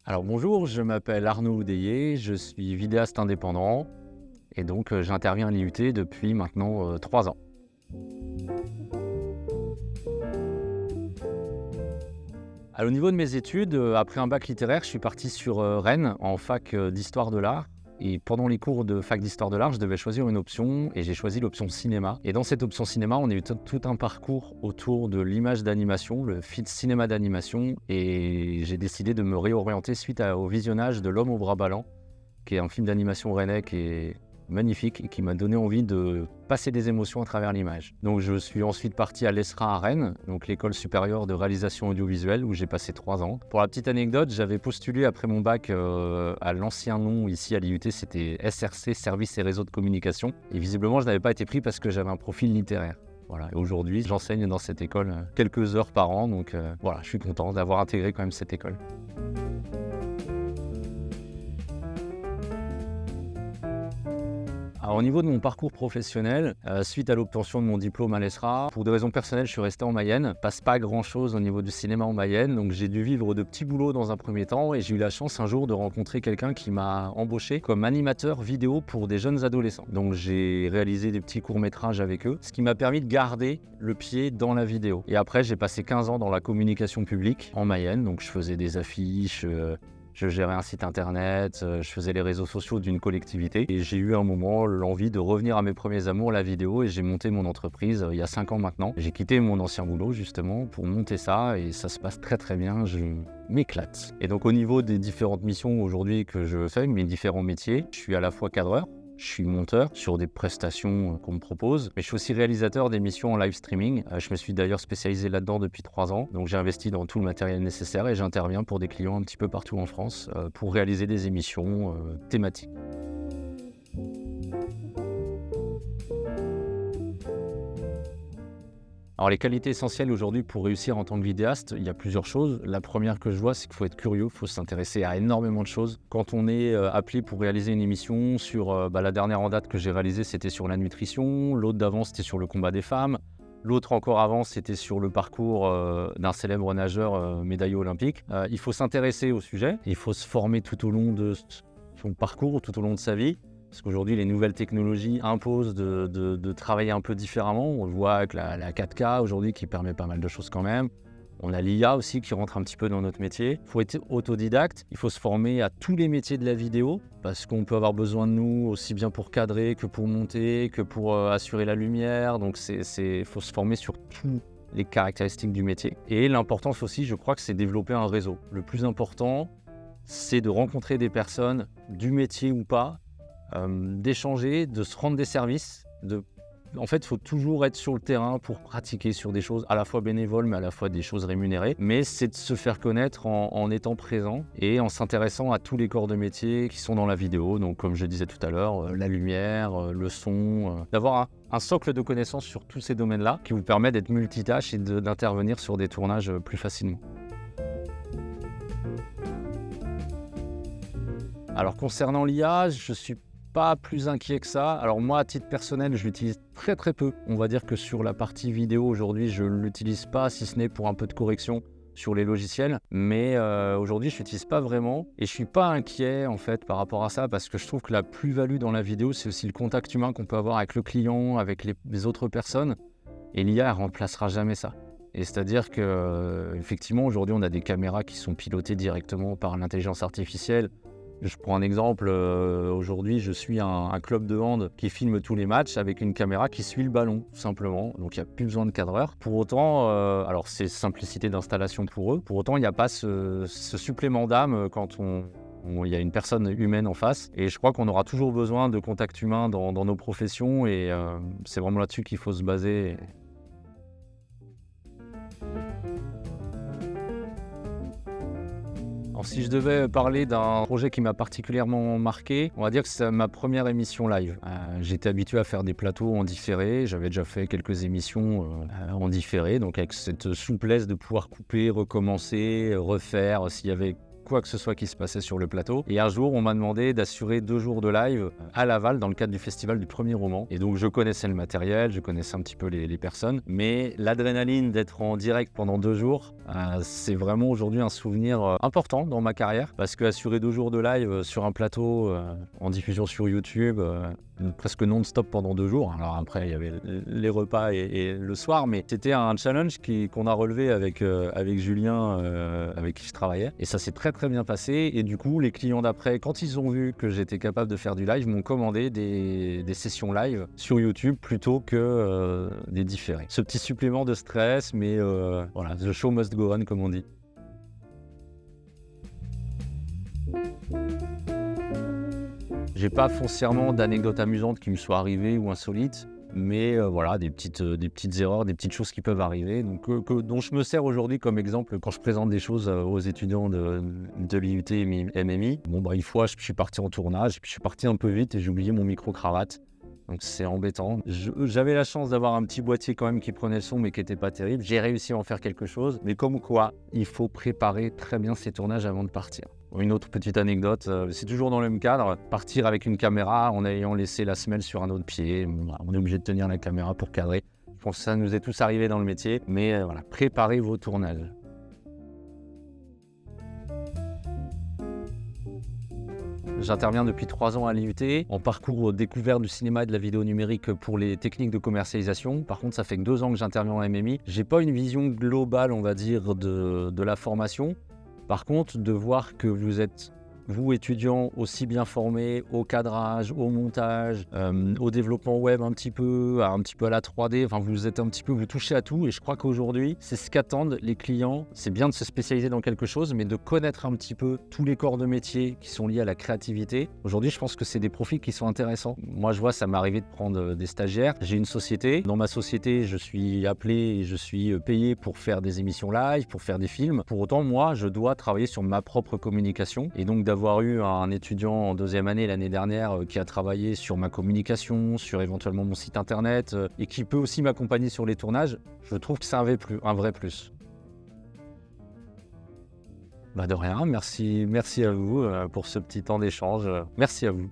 Alors bonjour, je m'appelle Arnaud Oudéier, je suis vidéaste indépendant et donc j'interviens à l'IUT depuis maintenant 3 ans. Alors, au niveau de mes études, après un bac littéraire, je suis parti sur Rennes en fac d'histoire de l'art. Et pendant les cours de fac d'histoire de l'art, je devais choisir une option et j'ai choisi l'option cinéma. Et dans cette option cinéma, on a eu tout un parcours autour de l'image d'animation, le cinéma d'animation. Et j'ai décidé de me réorienter suite au visionnage de L'Homme au bras ballants, qui est un film d'animation rennais qui est magnifique et qui m'a donné envie de passer des émotions à travers l'image. Donc je suis ensuite parti à l'ESRA à Rennes, donc l'école supérieure de réalisation audiovisuelle où j'ai passé 3 ans. Pour la petite anecdote, j'avais postulé après mon bac à l'ancien nom ici à l'IUT, c'était SRC, Services et Réseaux de Communication. Et visiblement, je n'avais pas été pris parce que j'avais un profil littéraire. Voilà. Et aujourd'hui, j'enseigne dans cette école quelques heures par an, donc voilà, je suis content d'avoir intégré quand même cette école. Alors, au niveau de mon parcours professionnel, suite à l'obtention de mon diplôme à l'ESRA, pour des raisons personnelles, je suis resté en Mayenne. Passe pas grand-chose au niveau du cinéma en Mayenne, donc j'ai dû vivre de petits boulots dans un premier temps et j'ai eu la chance un jour de rencontrer quelqu'un qui m'a embauché comme animateur vidéo pour des jeunes adolescents. Donc j'ai réalisé des petits courts-métrages avec eux, ce qui m'a permis de garder le pied dans la vidéo. Et après, j'ai passé 15 ans dans la communication publique en Mayenne, donc je faisais des affiches, je gérais un site internet, je faisais les réseaux sociaux d'une collectivité et j'ai eu un moment l'envie de revenir à mes premiers amours, la vidéo, et j'ai monté mon entreprise il y a 5 ans maintenant. J'ai quitté mon ancien boulot justement pour monter ça et ça se passe très très bien, je m'éclate. Et donc au niveau des différentes missions aujourd'hui que je fais, mes différents métiers, je suis à la fois cadreur, je suis monteur sur des prestations qu'on me propose, mais je suis aussi réalisateur d'émissions en live streaming. Je me suis d'ailleurs spécialisé là-dedans depuis 3 ans, donc j'ai investi dans tout le matériel nécessaire et j'interviens pour des clients un petit peu partout en France pour réaliser des émissions thématiques. Alors les qualités essentielles aujourd'hui pour réussir en tant que vidéaste, il y a plusieurs choses. La première que je vois, c'est qu'il faut être curieux, il faut s'intéresser à énormément de choses. Quand on est appelé pour réaliser une émission sur la dernière en date que j'ai réalisée, c'était sur la nutrition, l'autre d'avant c'était sur le combat des femmes, l'autre encore avant c'était sur le parcours d'un célèbre nageur médaillé olympique. Il faut s'intéresser au sujet, il faut se former tout au long de son parcours, tout au long de sa vie. Parce qu'aujourd'hui, les nouvelles technologies imposent de travailler un peu différemment. On le voit avec la 4K aujourd'hui qui permet pas mal de choses quand même. On a l'IA aussi qui rentre un petit peu dans notre métier. Il faut être autodidacte, il faut se former à tous les métiers de la vidéo parce qu'on peut avoir besoin de nous aussi bien pour cadrer que pour monter, que pour assurer la lumière. Donc il faut se former sur toutes les caractéristiques du métier. Et l'importance aussi, je crois que c'est développer un réseau. Le plus important, c'est de rencontrer des personnes du métier ou pas, d'échanger, de se rendre des services. En fait, il faut toujours être sur le terrain pour pratiquer sur des choses à la fois bénévoles, mais à la fois des choses rémunérées. Mais c'est de se faire connaître en étant présent et en s'intéressant à tous les corps de métier qui sont dans la vidéo. Donc, comme je disais tout à l'heure, la lumière, le son, d'avoir un socle de connaissances sur tous ces domaines-là qui vous permet d'être multitâche et d'intervenir sur des tournages plus facilement. Alors, concernant l'IA, je suis pas plus inquiet que ça. Alors moi, à titre personnel, je l'utilise très très peu. On va dire que sur la partie vidéo aujourd'hui, je ne l'utilise pas, si ce n'est pour un peu de correction sur les logiciels. Mais aujourd'hui, je ne l'utilise pas vraiment. Et je ne suis pas inquiet en fait par rapport à ça parce que je trouve que la plus-value dans la vidéo, c'est aussi le contact humain qu'on peut avoir avec le client, avec les autres personnes. Et l'IA, elle ne remplacera jamais ça. Et c'est-à-dire qu'effectivement, aujourd'hui, on a des caméras qui sont pilotées directement par l'intelligence artificielle. Je prends un exemple, aujourd'hui je suis un club de hand qui filme tous les matchs avec une caméra qui suit le ballon, tout simplement. Donc il n'y a plus besoin de cadreur. Pour autant, alors c'est simplicité d'installation pour eux, pour autant il n'y a pas ce supplément d'âme quand il y a une personne humaine en face. Et je crois qu'on aura toujours besoin de contact humain dans nos professions et c'est vraiment là-dessus qu'il faut se baser. Alors, si je devais parler d'un projet qui m'a particulièrement marqué, on va dire que c'est ma première émission live. J'étais habitué à faire des plateaux en différé, j'avais déjà fait quelques émissions en différé, donc avec cette souplesse de pouvoir couper, recommencer, refaire s'il y avait quoi que ce soit qui se passait sur le plateau. Et un jour, on m'a demandé d'assurer 2 jours de live à Laval dans le cadre du festival du premier roman. Et donc, je connaissais le matériel, je connaissais un petit peu les personnes. Mais l'adrénaline d'être en direct pendant 2 jours, c'est vraiment aujourd'hui un souvenir important dans ma carrière. Parce qu'assurer 2 jours de live sur un plateau en diffusion sur YouTube, presque non-stop pendant 2 jours. Alors après, il y avait les repas et le soir, mais c'était un challenge qu'on a relevé avec Julien, avec qui je travaillais. Et ça s'est très très bien passé. Et du coup, les clients d'après, quand ils ont vu que j'étais capable de faire du live, m'ont commandé des sessions live sur YouTube plutôt que des différés. Ce petit supplément de stress, mais voilà, the show must go on, comme on dit. J'ai pas foncièrement d'anecdotes amusantes qui me soient arrivées ou insolites, mais voilà, des petites erreurs, des petites choses qui peuvent arriver, donc dont je me sers aujourd'hui comme exemple quand je présente des choses aux étudiants de l'IUT et MMI. Bon, une fois, je suis parti en tournage, puis je suis parti un peu vite et j'ai oublié mon micro-cravate. Donc c'est embêtant. J'avais la chance d'avoir un petit boîtier quand même qui prenait le son, mais qui n'était pas terrible. J'ai réussi à en faire quelque chose, mais comme quoi, il faut préparer très bien ses tournages avant de partir. Une autre petite anecdote, c'est toujours dans le même cadre, partir avec une caméra en ayant laissé la semelle sur un autre pied. On est obligé de tenir la caméra pour cadrer. Je pense que ça nous est tous arrivé dans le métier, mais voilà, préparez vos tournages. J'interviens depuis 3 ans à l'IUT, en parcours découvert du cinéma et de la vidéo numérique pour les techniques de commercialisation. Par contre, ça fait que 2 ans que j'interviens en MMI. J'ai pas une vision globale, on va dire, de la formation. Par contre, de voir que vous êtes, vous étudiants, aussi bien formés au cadrage, au montage, au développement web un petit peu à la 3D, enfin vous touchez à tout, et je crois qu'aujourd'hui, c'est ce qu'attendent les clients. C'est bien de se spécialiser dans quelque chose, mais de connaître un petit peu tous les corps de métier qui sont liés à la créativité. Aujourd'hui, je pense que c'est des profils qui sont intéressants. Moi, je vois, ça m'est arrivé de prendre des stagiaires. J'ai une société. Dans ma société, je suis appelé et je suis payé pour faire des émissions live, pour faire des films. Pour autant, moi, je dois travailler sur ma propre communication, et donc d'avoir eu un étudiant en 2e année l'année dernière qui a travaillé sur ma communication, sur éventuellement mon site internet et qui peut aussi m'accompagner sur les tournages, je trouve que c'est un vrai plus. De rien, merci à vous pour ce petit temps d'échange. Merci à vous.